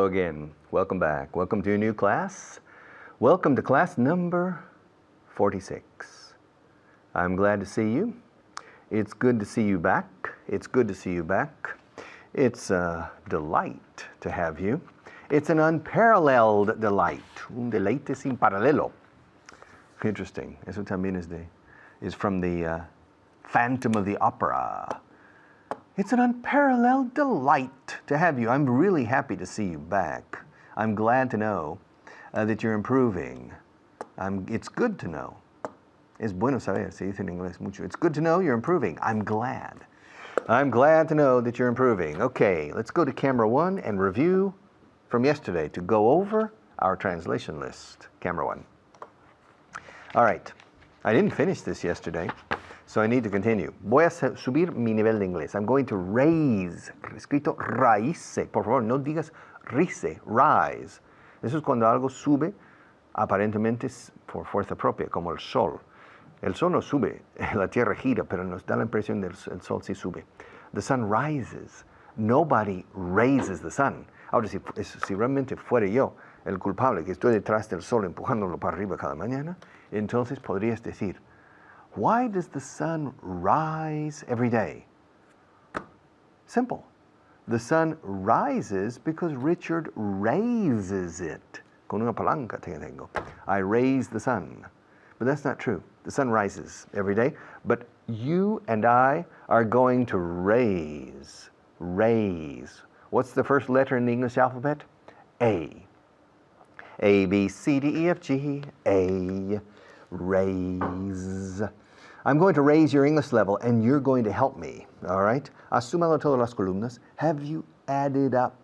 Hello again. Welcome back. Welcome to a new class. Welcome to class number 46. I'm glad to see you. It's good to see you back. It's good to see you back. It's a delight to have you. It's an unparalleled delight. Un deleite sin paralelo. Interesting. Eso también is from the Phantom of the Opera. It's an unparalleled delight to have you. I'm really happy to see you back. I'm glad to know that you're improving. It's good to know. Es bueno saber, se dice en inglés mucho. It's good to know you're improving. I'm glad. I'm glad to know that you're improving. Okay, let's go to camera 1 and review from yesterday to go over our translation list. Camera 1. All right. I didn't finish this yesterday, so I need to continue. Voy a subir mi nivel de inglés. I'm going to raise, escrito raíce. Por favor, no digas rise, rise. Eso es cuando algo sube, aparentemente por fuerza propia, como el sol. El sol no sube, la tierra gira, pero nos da la impresión de el sol sí sube. The sun rises. Nobody raises the sun. Ahora, si realmente fuera yo el culpable, que estoy detrás del sol empujándolo para arriba cada mañana, entonces podrías decir, why does the sun rise every day? Simple. The sun rises because Richard raises it. Con una palanca que tengo. I raise the sun. But that's not true. The sun rises every day. But you and I are going to raise. Raise. What's the first letter in the English alphabet? A. A, B, C, D, E, F, G, A. Raise. I'm going to raise your English level and you're going to help me, all right? Has sumado todas las columnas. Have you added up?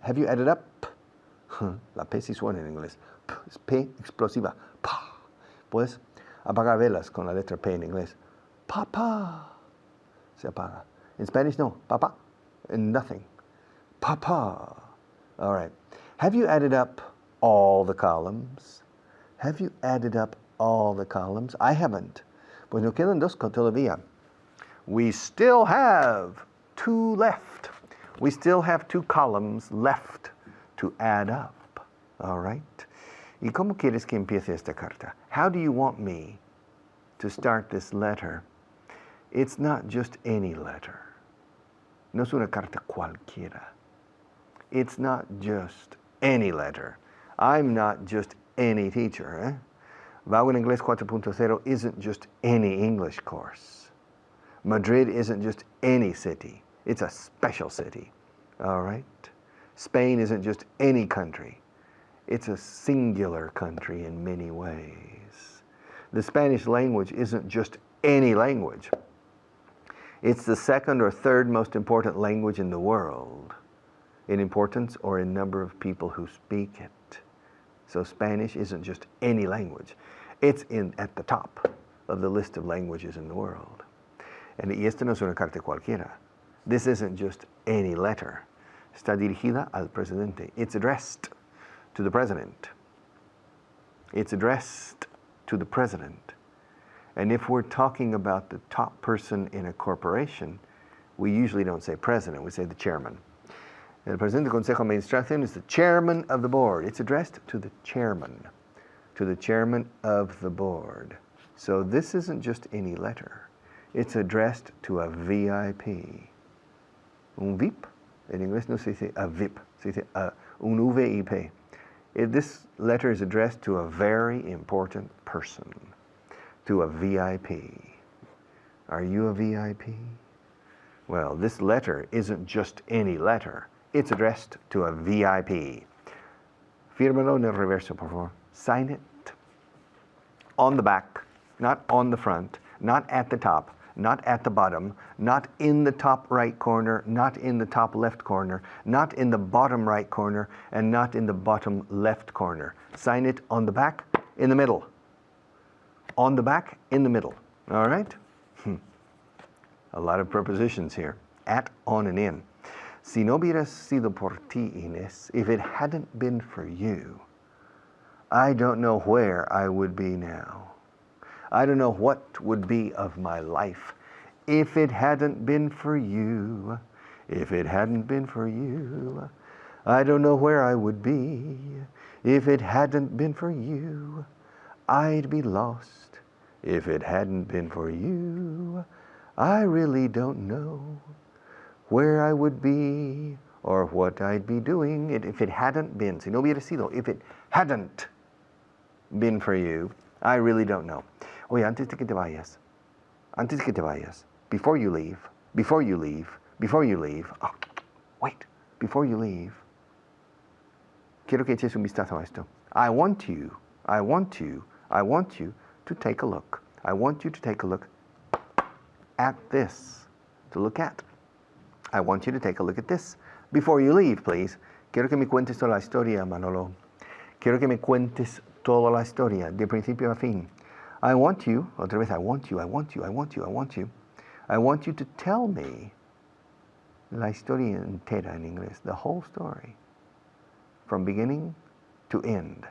Have you added up? La P sí suena en inglés. P es P explosiva. Pa. Puedes apagar velas con la letra P en inglés. Papa. Se apaga. In Spanish, no. Papa. And nothing. Papa. All right. Have you added up all the columns? Have you added up all the columns? I haven't. Pues no quedan dos todavía. We still have 2 left. We still have 2 columns left to add up. All right? ¿Y cómo quieres que empiece esta carta? How do you want me to start this letter? It's not just any letter. No es una carta cualquiera. It's not just any letter. I'm not just any teacher. Vago en Inglés 4.0 isn't just any English course. Madrid isn't just any city. It's a special city. All right? Spain isn't just any country. It's a singular country in many ways. The Spanish language isn't just any language. It's the 2nd or 3rd most important language in the world, in importance or in number of people who speak it. So Spanish isn't just any language. It's at the top of the list of languages in the world. Y esta no es una carta cualquiera. This isn't just any letter. Está dirigida al presidente. It's addressed to the president. It's addressed to the president. And if we're talking about the top person in a corporation, we usually don't say president, we say the chairman. El presidente del Consejo de Administración is the chairman of the board. It's addressed to the chairman of the board. So this isn't just any letter. It's addressed to a VIP. Un VIP? En inglés no se dice a VIP, se dice un VIP. This letter is addressed to a very important person, to a VIP. Are you a VIP? Well, this letter isn't just any letter. It's addressed to a VIP. Fírmalo en el reverso, por favor. Sign it on the back, not on the front, not at the top, not at the bottom, not in the top right corner, not in the top left corner, not in the bottom right corner, and not in the bottom left corner. Sign it on the back, in the middle. On the back, in the middle. All right? A lot of prepositions here. At, on, and in. Si no hubieras sido por ti, Inés, if it hadn't been for you, I don't know where I would be now. I don't know what would be of my life if it hadn't been for you. If it hadn't been for you, I don't know where I would be if it hadn't been for you. I'd be lost if it hadn't been for you. I really don't know where I would be or what I'd be doing if it hadn't been. Si no hubiera sido, if it hadn't been for you, I really don't know. Oye, antes de que te vayas, before you leave, oh, wait, before you leave, quiero que eches un vistazo a esto. I want you to take a look. I want you to take a look at this, to look at. I want you to take a look at this. Before you leave, please. Quiero que me cuentes toda la historia, Manolo. Quiero que me cuentes toda la historia, de principio a fin. I want you, otra vez, I want you to tell me la historia entera en inglés, the whole story, from beginning to end.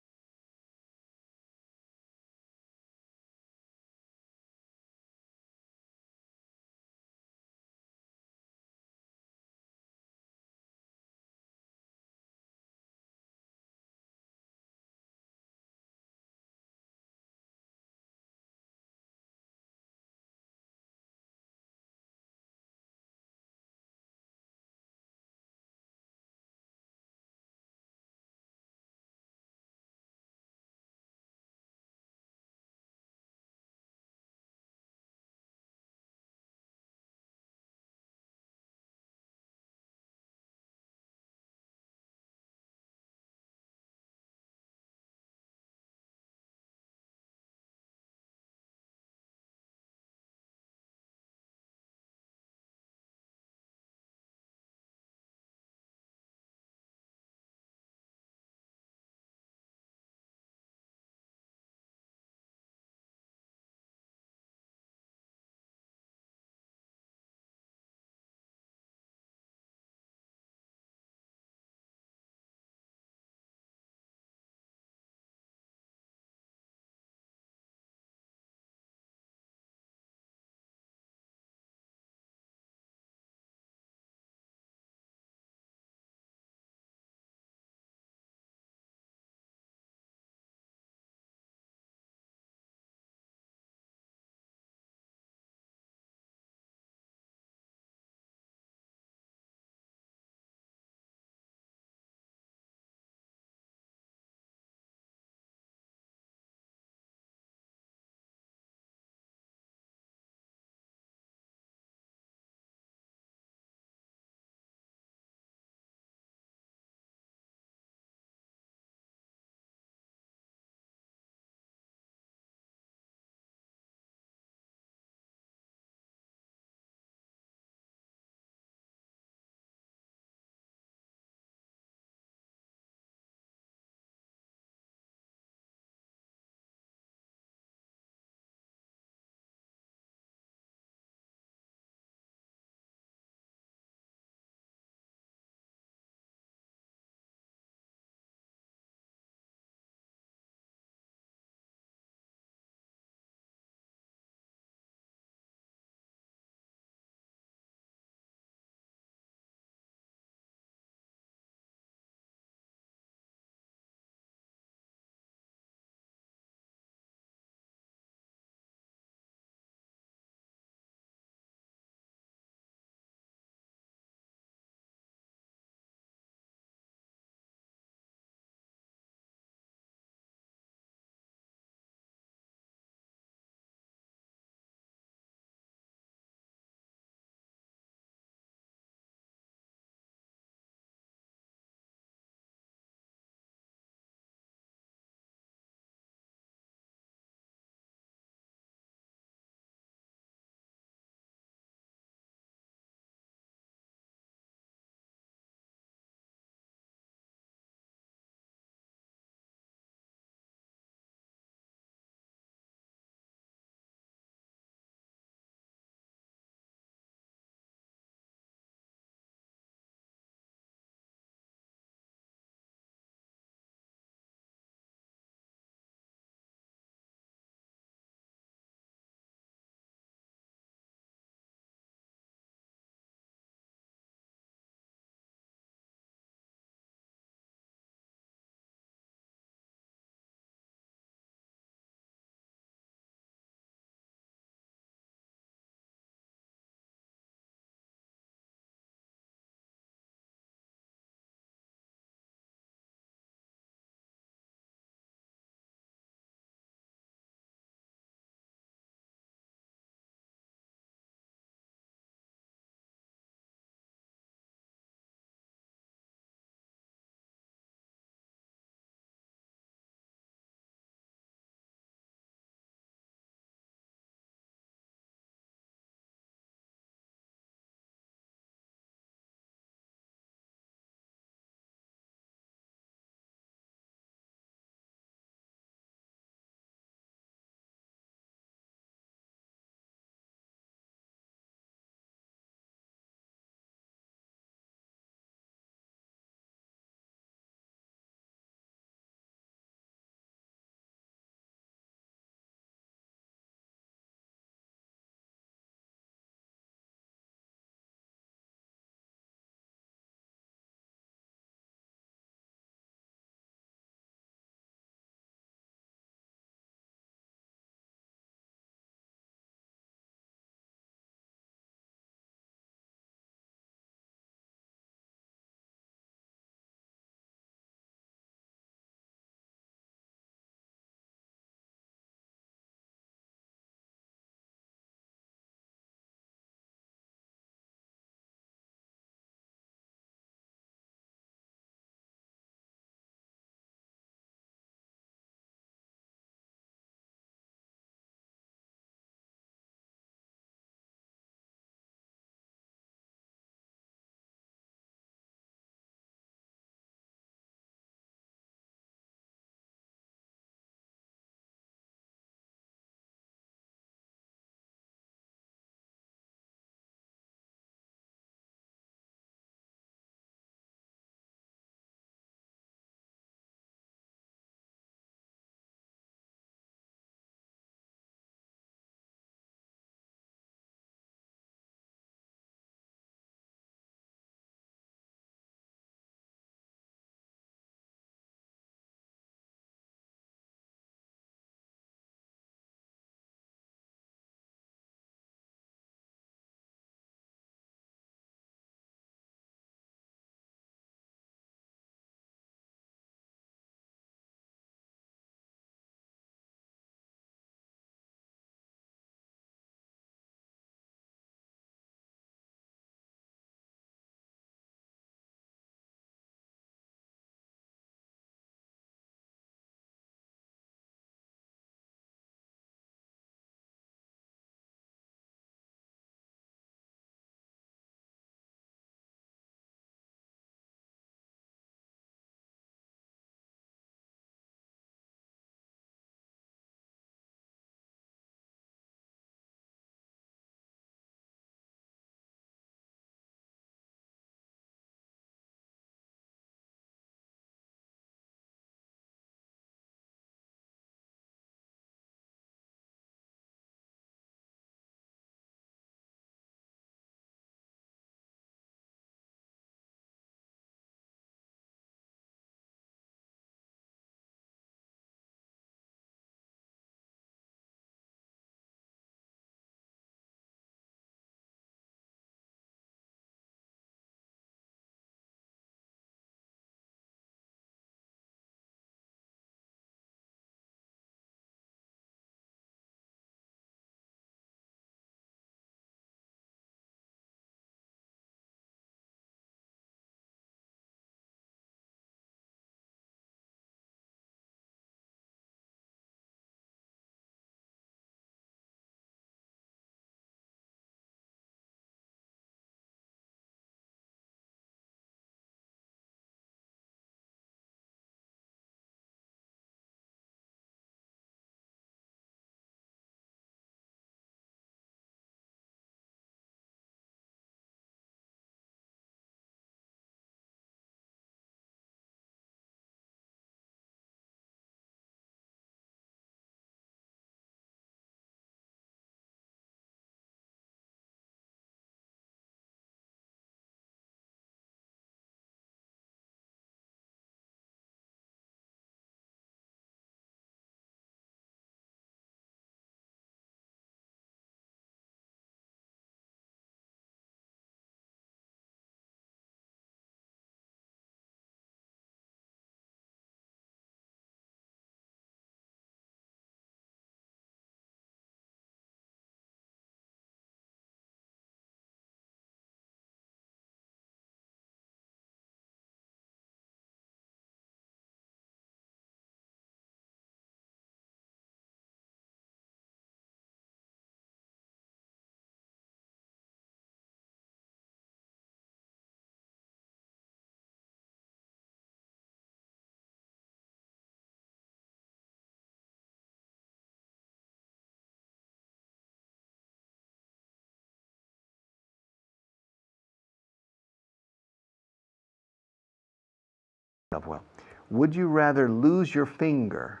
well. Would you rather lose your finger,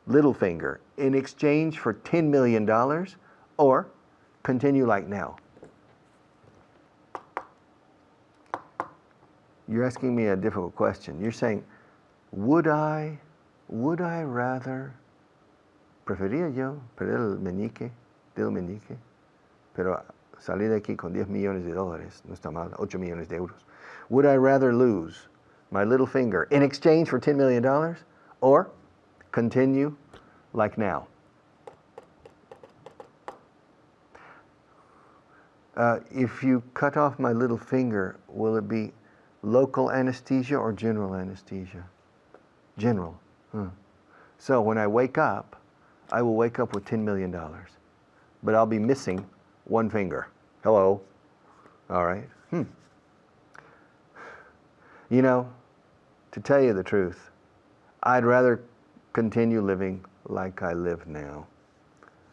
little finger, in exchange for $10 million or continue like now? You're asking me a difficult question. You're saying, would I rather, prefería yo perder el meñique, dedo meñique, pero salir de aquí con $10 millones, no está mal, 8 millones de euros. Would I rather lose my little finger in exchange for $10 million or continue like now? If you cut off my little finger, will it be local anesthesia or general anesthesia? General. So when I wake up, I will wake up with $10 million, but I'll be missing one finger. Hello. All right. You know, to tell you the truth, I'd rather continue living like I live now.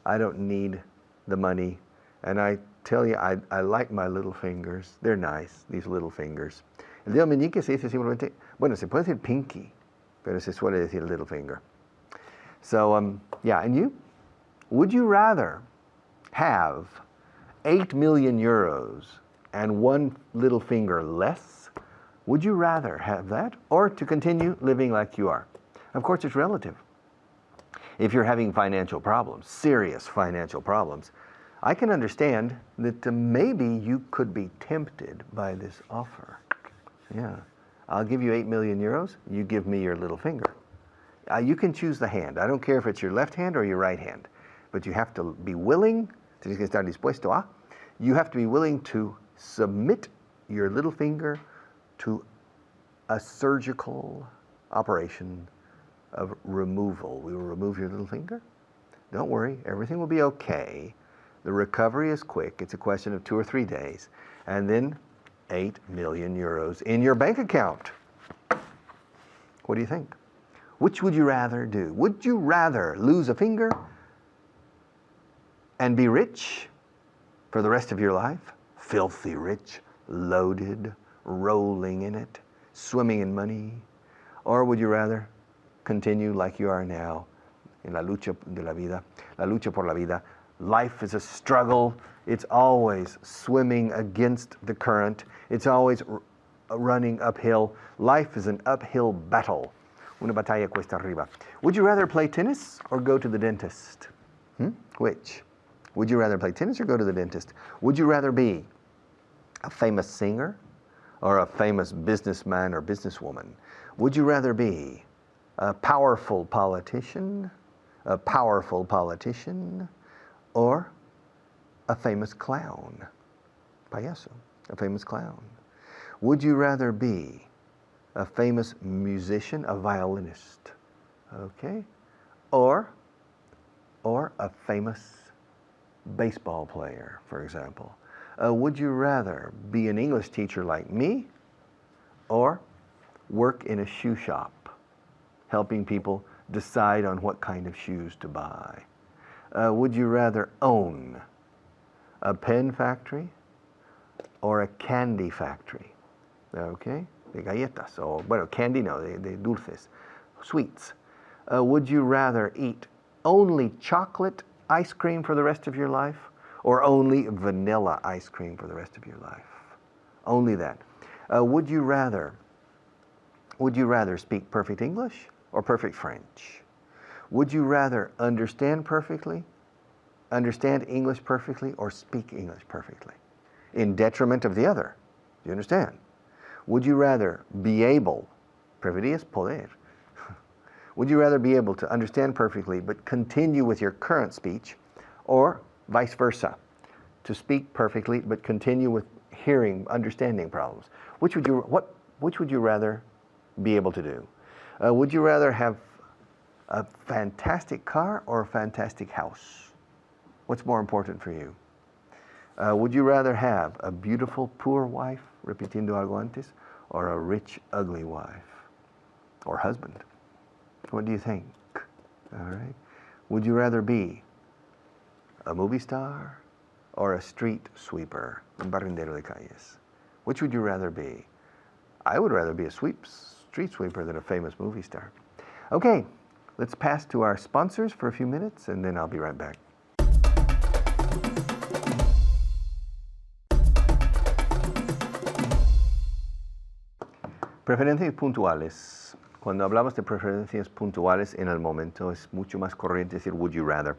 I don't need the money, and I tell you, I like my little fingers. They're nice, these little fingers. El dedo meñique se dice simplemente, bueno, se puede decir pinky, pero se suele decir little finger. So, yeah, and you? Would you rather have 8 million euros and one little finger less? Would you rather have that or to continue living like you are? Of course, it's relative. If you're having financial problems, serious financial problems, I can understand that maybe you could be tempted by this offer. Yeah, I'll give you 8 million euros, you give me your little finger. You can choose the hand. I don't care if it's your left hand or your right hand, but you have to be willing, tienes que estar dispuesto a, you have to be willing to submit your little finger to a surgical operation of removal. We will remove your little finger. Don't worry, everything will be okay. The recovery is quick. It's a question of 2 or 3 days. And then 8 million euros in your bank account. What do you think? Which would you rather do? Would you rather lose a finger and be rich for the rest of your life? Filthy rich, loaded, rolling in it, swimming in money? Or would you rather continue like you are now in la lucha de la vida, la lucha por la vida? Life is a struggle. It's always swimming against the current. It's always running uphill. Life is an uphill battle. Una batalla cuesta arriba. Would you rather play tennis or go to the dentist? Which? Would you rather play tennis or go to the dentist? Would you rather be a famous singer or a famous businessman or businesswoman? Would you rather be a powerful politician, or a famous clown, payaso, a famous clown? Would you rather be a famous musician, a violinist, okay, or a famous baseball player, for example? Would you rather be an English teacher like me or work in a shoe shop, helping people decide on what kind of shoes to buy? Would you rather own a pen factory or a candy factory? Okay, de galletas, or, bueno, candy no, de dulces, sweets. Would you rather eat only chocolate ice cream for the rest of your life or only vanilla ice cream for the rest of your life? Only that. Would you rather speak perfect English or perfect French? Would you rather understand English perfectly, or speak English perfectly, in detriment of the other? Do you understand? Would you rather be able, preferías poder, would you rather be able to understand perfectly but continue with your current speech, or vice versa, to speak perfectly but continue with understanding problems? Which would you rather be able to do? Would you rather have a fantastic car or a fantastic house? What's more important for you? Would you rather have a beautiful poor wife, repitiendo algo antes, or a rich ugly wife or husband? What do you think? All right. Would you rather be a movie star or a street sweeper, un barrendero de calles? Which would you rather be? I would rather be a street sweeper than a famous movie star. Okay, let's pass to our sponsors for a few minutes, and then I'll be right back. Preferencias puntuales. Cuando hablamos de preferencias puntuales en el momento, es mucho más corriente decir would you rather.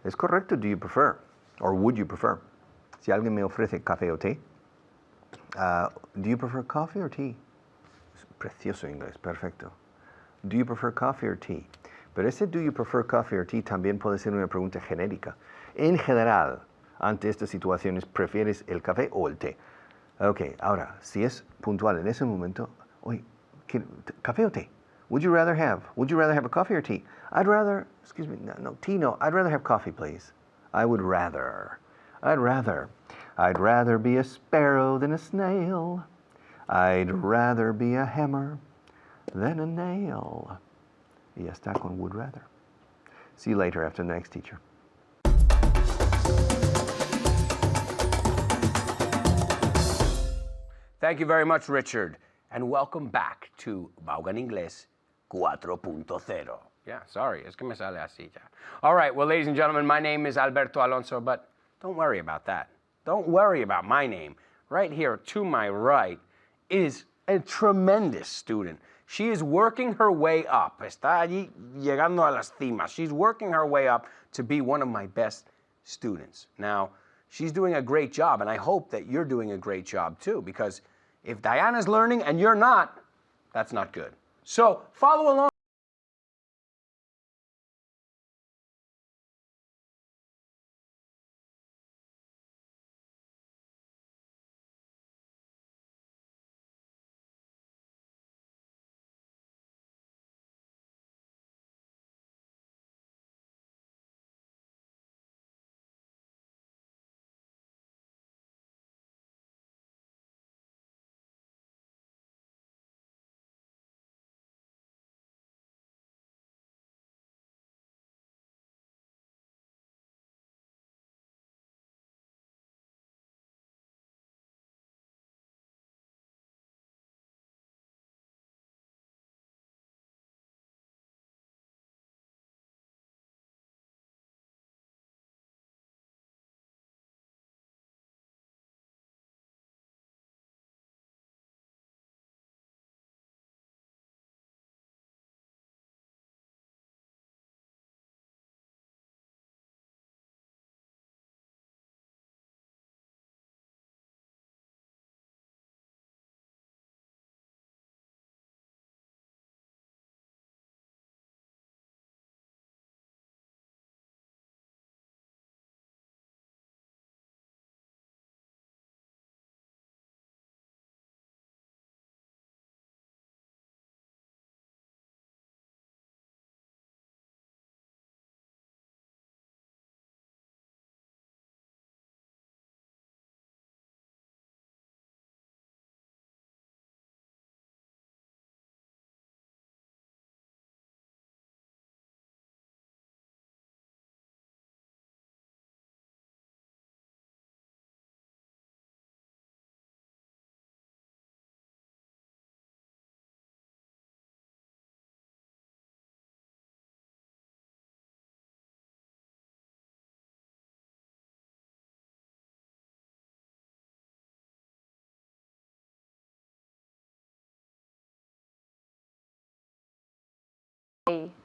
¿Es correcto? Do you prefer? Or would you prefer? Si alguien me ofrece café o té, do you prefer coffee or tea? Es precioso inglés, perfecto. Do you prefer coffee or tea? Pero ese do you prefer coffee or tea también puede ser una pregunta genérica. En general, ante estas situaciones, ¿prefieres el café o el té? Ok, ahora, si es puntual en ese momento, oye, ¿café o té? Would you rather have a coffee or tea? I'd rather, excuse me, no, tea no, I'd rather have coffee, please. I'd rather be a sparrow than a snail. I'd rather be a hammer than a nail. Y ya está con would rather. See you later after the next teacher. Thank you very much, Richard, and welcome back to Vaughan Inglés 4.0. Yeah, sorry, es que me sale así ya. All right, well, ladies and gentlemen, my name is Alberto Alonso, but don't worry about that. Don't worry about my name. Right here to my right is a tremendous student. She is working her way up. Está allí llegando a las cimas. She's working her way up to be one of my best students. Now, she's doing a great job, and I hope that you're doing a great job too, because if Diana's learning and you're not, that's not good. So follow along.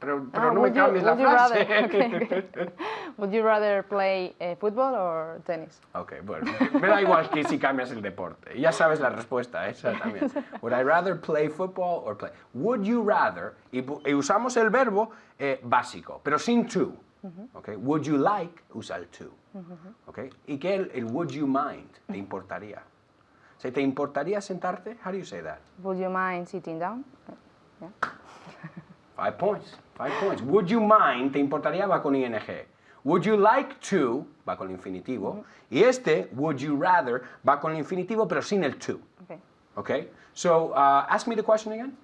Pero no me cambies la frase. Would you rather play football or tennis? Ok, bueno, me da igual que si cambias el deporte. Ya sabes la respuesta, esa también. Would I rather play football or play? Would you rather, y usamos el verbo básico, pero sin to. Okay? Would you like, usa el to. Okay? ¿Y qué el would you mind? ¿Te importaría? O ¿te importaría sentarte? How do you say that? Would you mind sitting down? Yeah. 5 points. 5 points. Would you mind, te importaría, va con ing. Would you like to, va con el infinitivo. Y este, would you rather, va con el infinitivo, pero sin el to. Okay. Okay? So, ask me the question again.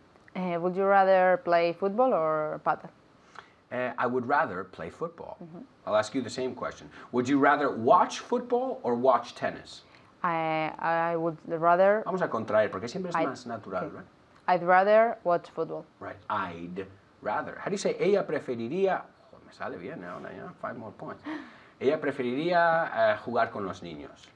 Would you rather play football or paddle? I would rather play football. I'll ask you the same question. Would you rather watch football or watch tennis? I would rather... Vamos a contraer, porque siempre es más natural, okay. right? I'd rather watch football. Right. I'd rather. How do you say ella preferiría? Oh, me sale bien ahora, ya. 5 more points. Ella preferiría jugar con los niños.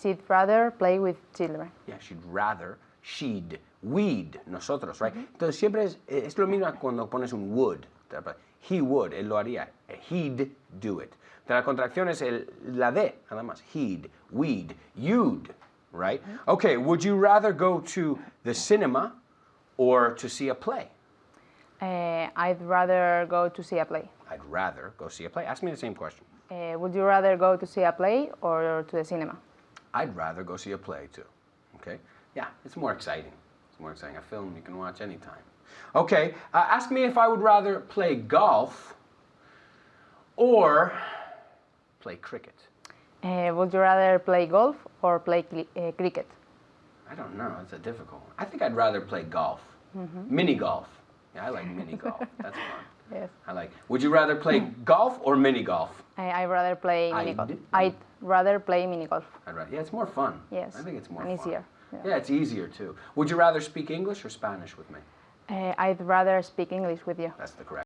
She'd rather play with children. Yeah, she'd, we'd, nosotros, right? Entonces siempre es lo mismo cuando pones un would. He would, él lo haría. He'd do it. Pero la contracción es la D, nada más. He'd, we'd, you'd, right? Okay, would you rather go to the cinema or to see a play? I'd rather go to see a play. I'd rather go see a play. Ask me the same question. Would you rather go to see a play or to the cinema? I'd rather go see a play too. Okay? Yeah, it's more exciting. It's more exciting. A film you can watch anytime. Okay, ask me if I would rather play golf or play cricket. Would you rather play golf or play cricket? I don't know. It's a difficult one. I think I'd rather play golf. Mini golf. Yeah, I like mini golf. That's fun. Yes. Would you rather play golf or mini golf? I'd rather play mini I'd? golf. I'd rather play mini golf. Yeah, it's more fun. Yes. I think it's more and fun. easier. Yeah, it's easier too. Would you rather speak English or Spanish with me? I'd rather speak English with you. That's the correct.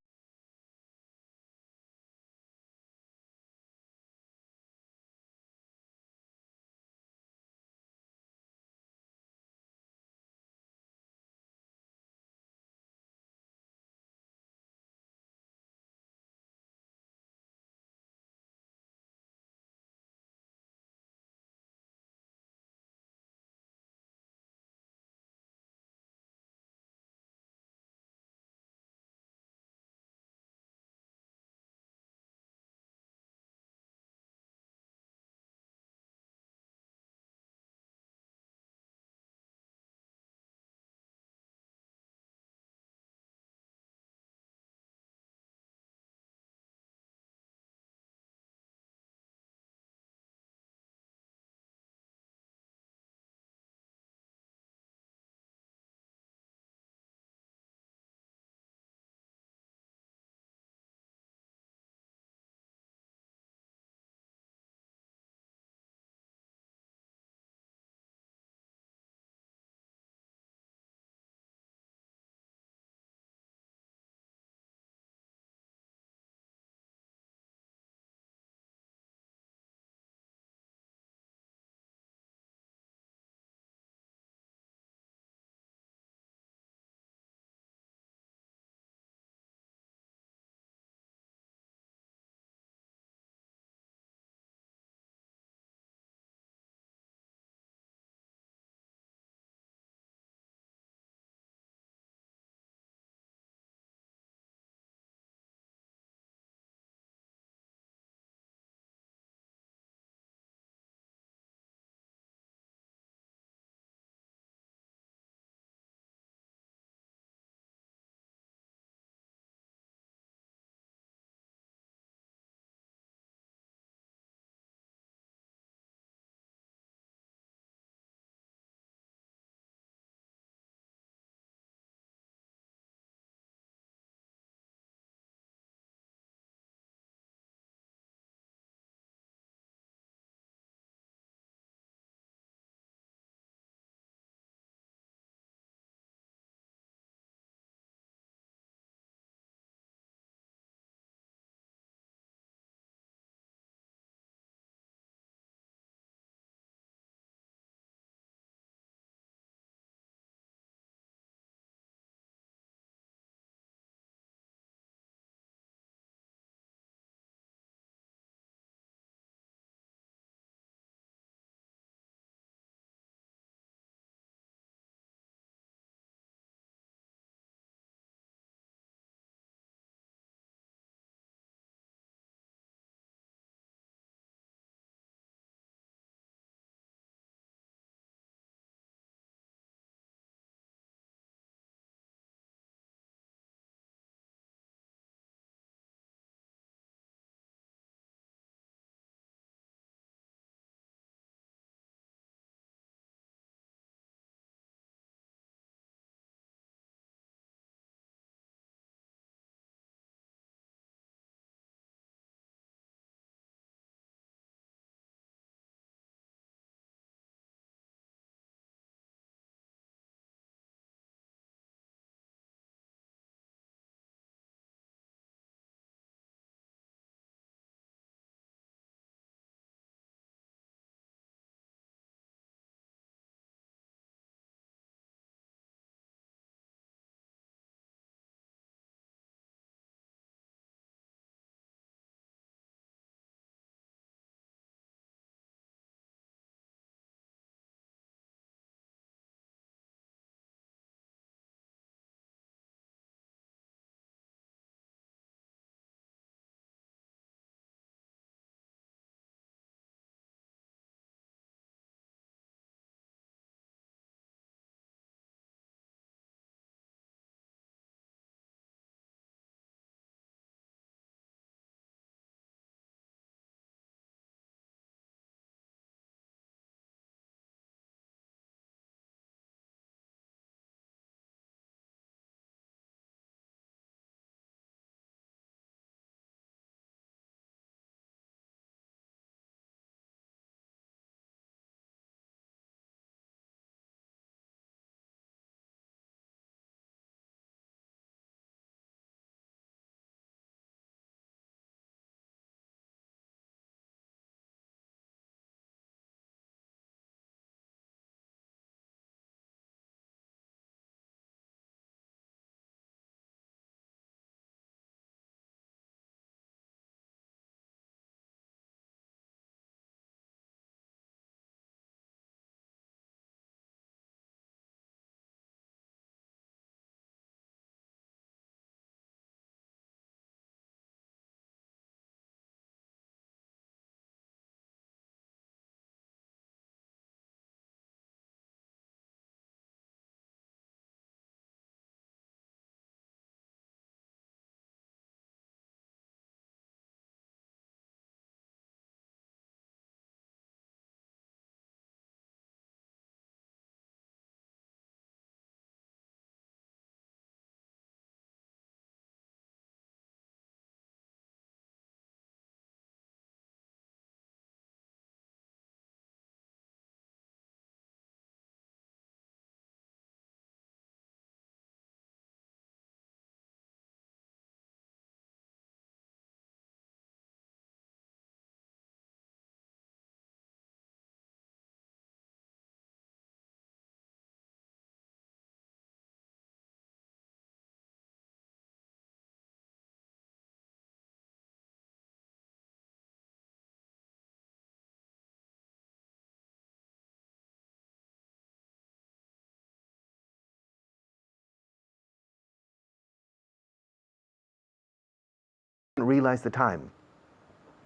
realize the time.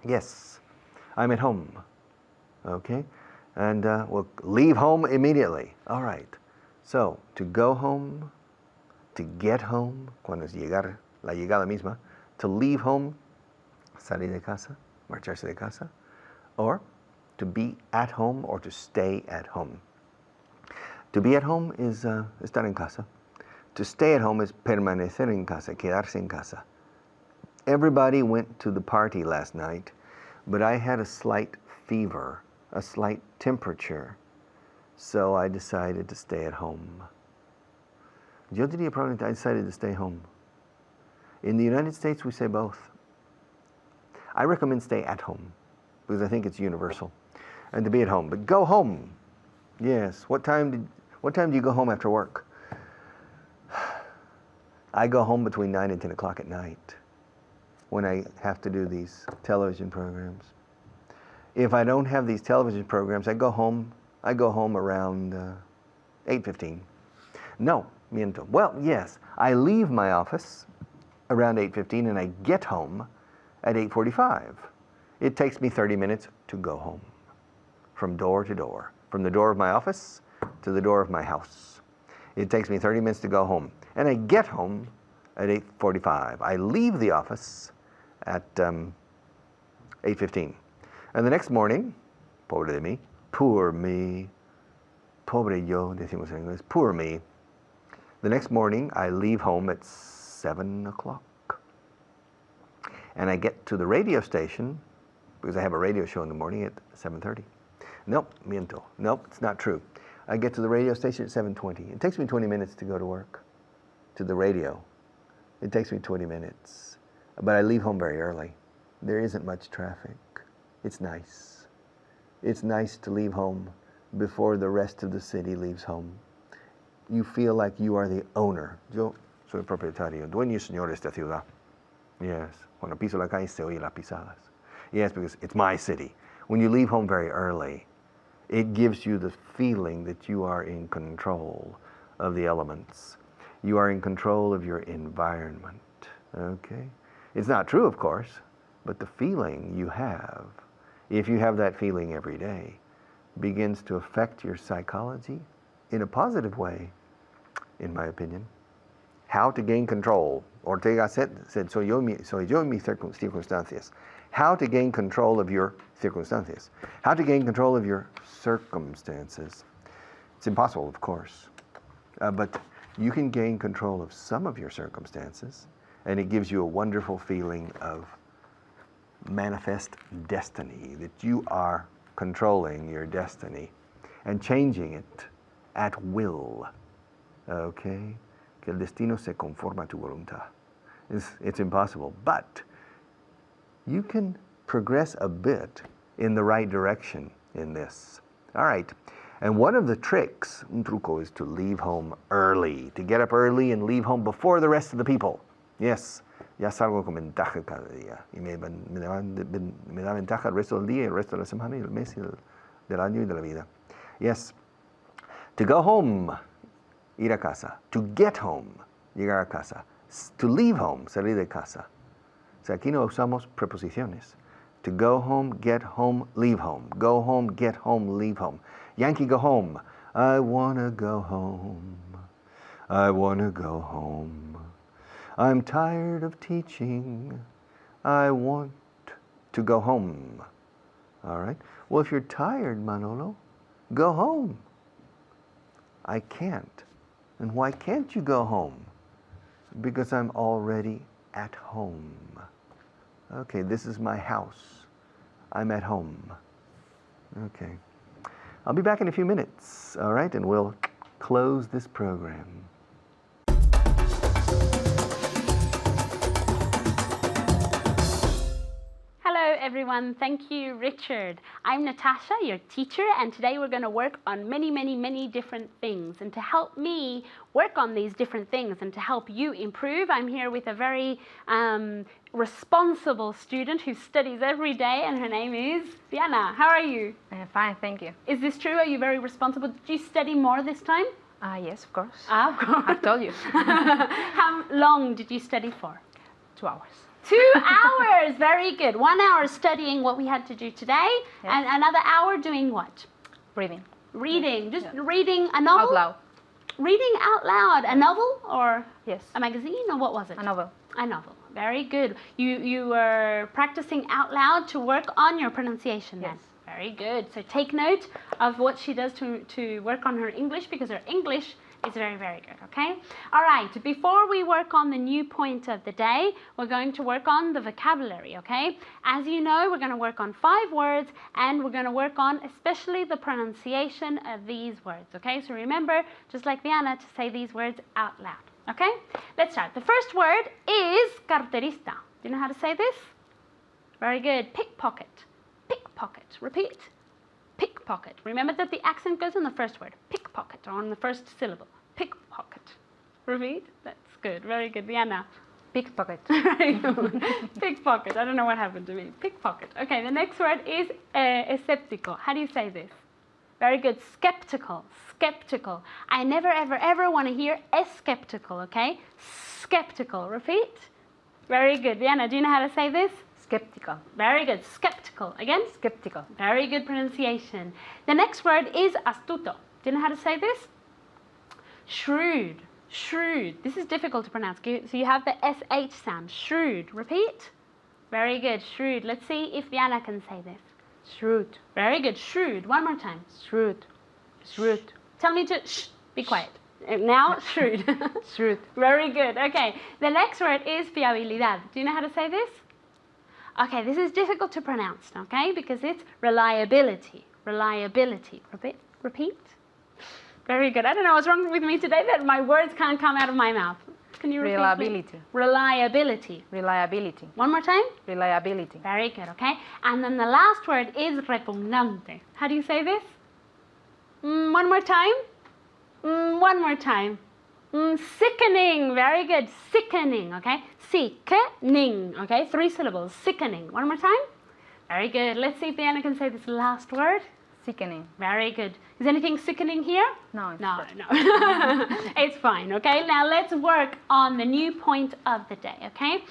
Yes, I'm at home. Okay? And we'll leave home immediately. All right. So, to go home, to get home, cuando es llegar, la llegada misma, to leave home, salir de casa, marcharse de casa, or to be at home or to stay at home. To be at home is estar en casa. To stay at home is permanecer en casa, quedarse en casa. Everybody went to the party last night, but I had a slight fever, a slight temperature, so I decided to stay at home. Yo diría probablemente I decided to stay home. In the United States, we say both. I recommend stay at home because I think it's universal, and to be at home. But go home. Yes. What time do you go home after work? I go home between 9 and 10 o'clock at night when I have to do these television programs. If I don't have these television programs, I go home around 8:15. No, miento. Well, yes, I leave my office around 8:15 and I get home at 8:45. It takes me 30 minutes to go home from door to door, from the door of my office to the door of my house. It takes me 30 minutes to go home. And I get home at 8:45. I leave the office at 8:15. And the next morning, pobre de mí, poor me, pobre yo, decimos en inglés, poor me. The next morning, I leave home at 7 o'clock. And I get to the radio station, because I have a radio show in the morning, at 7:30. Nope, miento. Nope, it's not true. I get to the radio station at 7:20. It takes me 20 minutes to go to work, to the radio. It takes me 20 minutes. But I leave home very early. There isn't much traffic. It's nice. It's nice to leave home before the rest of the city leaves home. You feel like you are the owner. Yo soy propietario, dueño y señor de esta ciudad. Yes, cuando piso la calle se oye las pisadas. Yes, because it's my city. When you leave home very early, it gives you the feeling that you are in control of the elements. You are in control of your environment, okay? It's not true, of course, but the feeling you have, if you have that feeling every day, begins to affect your psychology in a positive way, in my opinion. How to gain control. Ortega said soy yo en mis circunstancias. How to gain control of your circunstancias. How to gain control of your circumstances. It's impossible, of course, but you can gain control of some of your circumstances, and it gives you a wonderful feeling of manifest destiny, that you are controlling your destiny and changing it at will, okay? Que el destino se conforma a tu voluntad. It's impossible, but you can progress a bit in the right direction in this. All right, and one of the tricks, un truco, is to leave home early, to get up early and leave home before the rest of the people. Yes, ya salgo con ventaja cada día y me da ventaja el resto del día, el resto de la semana y el mes y del año y de la vida. Yes, to go home, ir a casa. To get home, llegar a casa. To leave home, salir de casa. O sea, aquí no usamos preposiciones. To go home, get home, leave home. Go home, get home, leave home. Yankee, go home. I wanna go home. I wanna go home. I'm tired of teaching. I want to go home. All right? Well, if you're tired, Manolo, go home. I can't. And why can't you go home? Because I'm already at home. Okay, this is my house. I'm at home. Okay. I'll be back in a few minutes, all right? And we'll close this program. Hello everyone, thank you Richard. I'm Natasha, your teacher, and today we're going to work on many different things. And to help me work on these different things and to help you improve, I'm here with a very responsible student who studies every day, and her name is Diana. How are you? Fine, thank you. Is this true? Are you very responsible? Did you study more this time? Yes, of course. Of course. I told you. How long did you study for? 2 hours. 2 hours. Very good. 1 hour studying what we had to do today, Yes. and another hour doing what? Reading. Reading. Just reading a novel? Out loud. Reading out loud. A novel or Yes. a magazine or what was it? A novel. A novel. Very good. You were practicing out loud to work on your pronunciation then. Yes. Very good. So take note of what she does to work on her English, because her English is very, very good, okay? All right, before we work on the new point of the day, we're going to work on the vocabulary, okay? As you know, we're going to work on 5 words, and we're going to work on especially the pronunciation of these words, okay? So remember, just like Diana, to say these words out loud, okay? Let's start. The first word is carterista. Do you know how to say this? Very good. Pickpocket. Pickpocket. Repeat. Pickpocket. Remember that the accent goes on the first word. Pickpocket, or on the first syllable. Pickpocket. Repeat. That's good. Very good. Diana. Pickpocket. Very good. Pickpocket. I don't know what happened to me. Pickpocket. Okay, the next word is escéptico. How do you say this? Very good. Skeptical. Skeptical. I never, ever, ever want to hear skeptical, okay? Skeptical. Repeat. Very good. Diana, do you know how to say this? Skeptical. Very good. Skeptical. Again? Skeptical. Very good pronunciation. The next word is astuto. Do you know how to say this? Shrewd. Shrewd. This is difficult to pronounce. So you have the SH sound. Shrewd. Repeat. Very good. Shrewd. Let's see if Diana can say this. Shrewd. Very good. Shrewd. One more time. Shrewd. Shrewd. Tell me to shh. Be quiet. Now, shrewd. Shrewd. Very good. Okay. The next word is fiabilidad. Do you know how to say this? Okay, this is difficult to pronounce, okay? Because it's reliability. Reliability. Repeat. Very good. I don't know what's wrong with me today that my words can't come out of my mouth. Can you repeat? Reliability. Reliability. Reliability. One more time. Reliability. Very good, okay? And then the last word is repugnante. How do you say this? One more time. One more time. Sickening. Very good. Sickening, okay? Sickening, okay? 3 syllables. Sickening. One more time. Very good. Let's see if Diana can say this last word. Sickening. Very good. Is anything sickening here? No, it's No, good. no. It's fine, okay? Now let's work on the new point of the day, okay?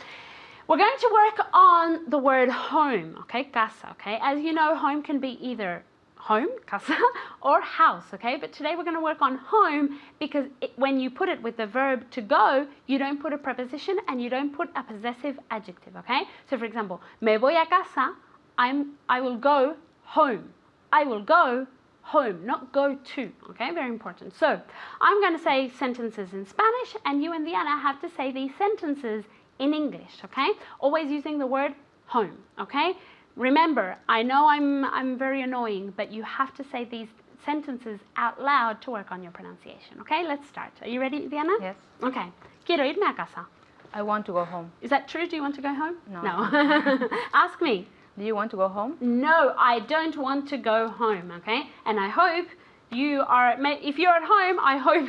We're going to work on the word home, okay? Casa, okay? As you know, home can be either home, casa, or house, okay? But today we're going to work on home because when you put it with the verb to go, you don't put a preposition and you don't put a possessive adjective, okay? So for example, me voy a casa, I will go home. I will go home, not go to, okay? Very important. So I'm going to say sentences in Spanish and you and Diana have to say these sentences in English, okay? Always using the word home, okay? Remember, I know I'm very annoying, but you have to say these sentences out loud to work on your pronunciation, okay? Let's start. Are you ready, Diana? Yes. Okay. Quiero irme a casa. I want to go home. Is that true? Do you want to go home? No. No. Ask me. Do you want to go home? No, I don't want to go home, okay? And I hope you are, if you're at home, I hope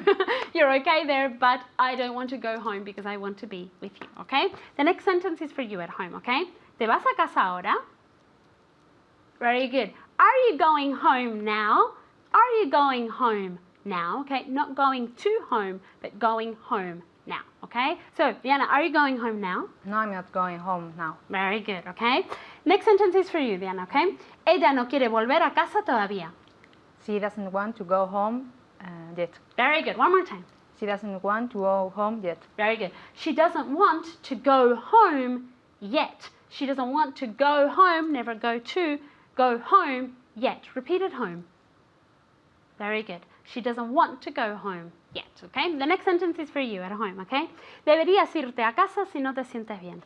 you're okay there, but I don't want to go home because I want to be with you, okay? The next sentence is for you at home, okay? ¿Te vas a casa ahora? Very good. Are you going home now? Are you going home now? Okay, not going to home, but going home now, okay? So, Diana, are you going home now? No, I'm not going home now. Very good, okay? Next sentence is for you, Diana, okay? Ella no quiere volver a casa todavía. She doesn't want to go home yet. Very good. One more time. She doesn't want to go home yet. Very good. She doesn't want to go home yet. She doesn't want to go home, never go to, go home yet. Repeat at home. Very good. She doesn't want to go home yet, okay? The next sentence is for you at home, okay? Deberías irte a casa si no te sientes bien.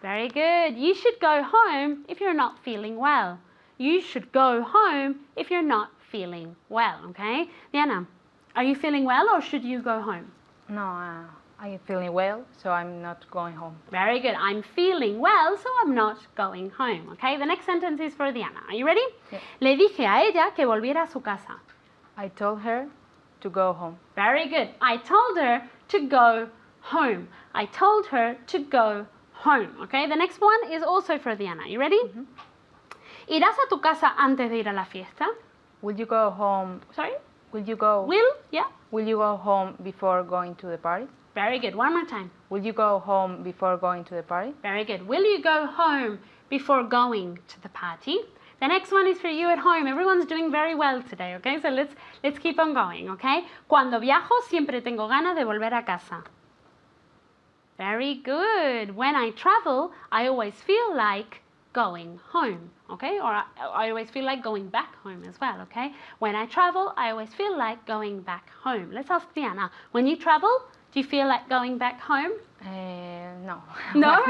Very good. You should go home if you're not feeling well. You should go home if you're not feeling well, okay? Diana, are you feeling well or should you go home? No, I'm feeling well, so I'm not going home. Very good. I'm feeling well, so I'm not going home, okay? The next sentence is for Diana. Are you ready? Yeah. Le dije a ella que volviera a su casa. I told her to go home. Very good. I told her to go home. I told her to go home, okay? The next one is also for Diana. You ready? ¿Irás a tu casa antes de ir a la fiesta? Will you go home? Sorry? Will you go? Yeah. Will you go home before going to the party? Very good. One more time. Will you go home before going to the party? Very good. Will you go home before going to the party? The next one is for you at home. Everyone's doing very well today, okay? So let's keep on going, okay? Cuando viajo siempre tengo ganas de volver a casa. Very good. When I travel, I always feel like going home, okay? Or I always feel like going back home as well, okay? When I travel, I always feel like going back home. Let's ask Diana. When you travel, do you feel like going back home? No. No?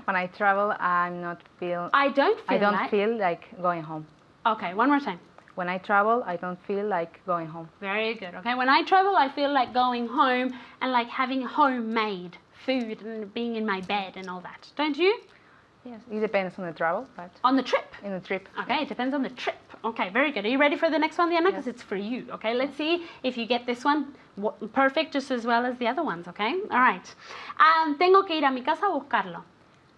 When I travel, I don't feel like going home. Okay, one more time. When I travel, I don't feel like going home. Very good, okay? When I travel, I feel like going home and like having homemade food and being in my bed and all that. Don't you? Yes, it depends on the travel, but On the trip? in the trip. Okay, it depends on the trip. Okay, very good. Are you ready for the next one, Diana? Because it's for you, okay? Let's see if you get this one perfect just as well as the other ones, okay? All right. Tengo que ir a mi casa a buscarlo.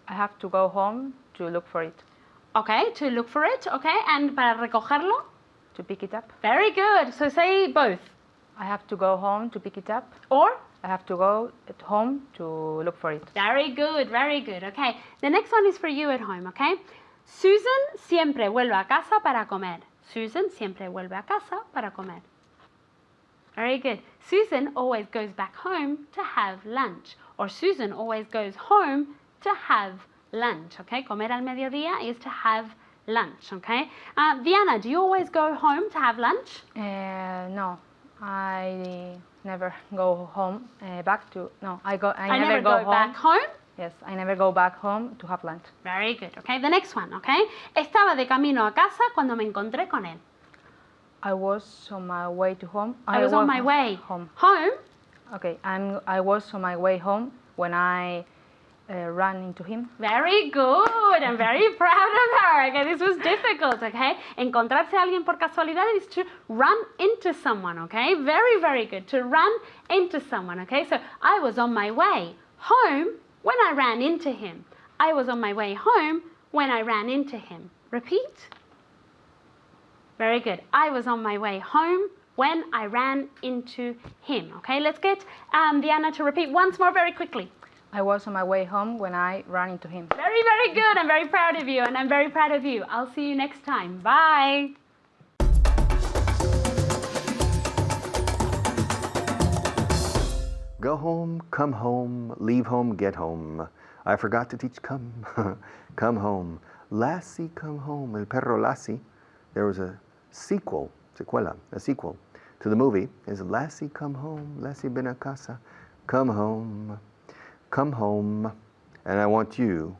I have to go home to look for it, Okay, to look for it, okay? And para recogerlo? to pick it up. Very good. So say both. I have to go home to pick it up. Or? I have to go at home to look for it. Very good, very good. Okay, the next one is for you at home, okay? Susan siempre vuelve a casa para comer. Susan siempre vuelve a casa para comer. Very good. Susan always goes back home to have lunch. Or Susan always goes home to have lunch, okay? Comer al mediodía is to have lunch, okay? Diana, do you always go home to have lunch? No, I never go home back to. No, I never go home. back home. Yes, I never go back home to have lunch. Very good, okay? The next one, okay? Estaba de camino a casa cuando me encontré con él. I was on my way to home. I was on my way home. Home? Okay, I was on my way home when I ran into him. Very good. I'm very proud of her. Okay, this was difficult, okay? Encontrarse a alguien por casualidad is to run into someone, okay? Very, very good. To run into someone, okay? So I was on my way home when I ran into him. I was on my way home when I ran into him. Repeat. Very good. I was on my way home when I ran into him. Okay, let's get Diana to repeat once more very quickly. I was on my way home when I ran into him. Very, very good. I'm very proud of you, and I'm very proud of you. I'll see you next time. Bye. Go home, come home, leave home, get home. I forgot to teach come. Come home. Lassie, come home. El perro Lassie. There was a sequel to the movie. Is Lassie, come home. Lassie, ven a casa. Come home. Come home. And I want you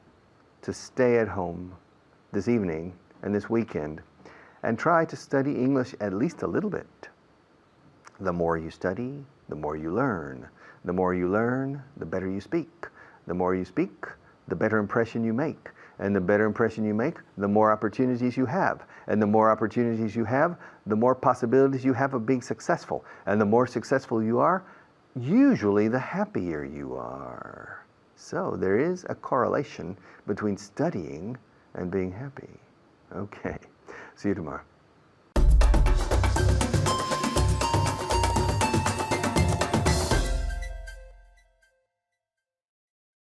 to stay at home this evening and this weekend and try to study English at least a little bit. The more you study, the more you learn. The more you learn, the better you speak. The more you speak, the better impression you make. And the better impression you make, the more opportunities you have. And the more opportunities you have, the more possibilities you have of being successful. And the more successful you are, usually the happier you are. So there is a correlation between studying and being happy. Okay, see you tomorrow.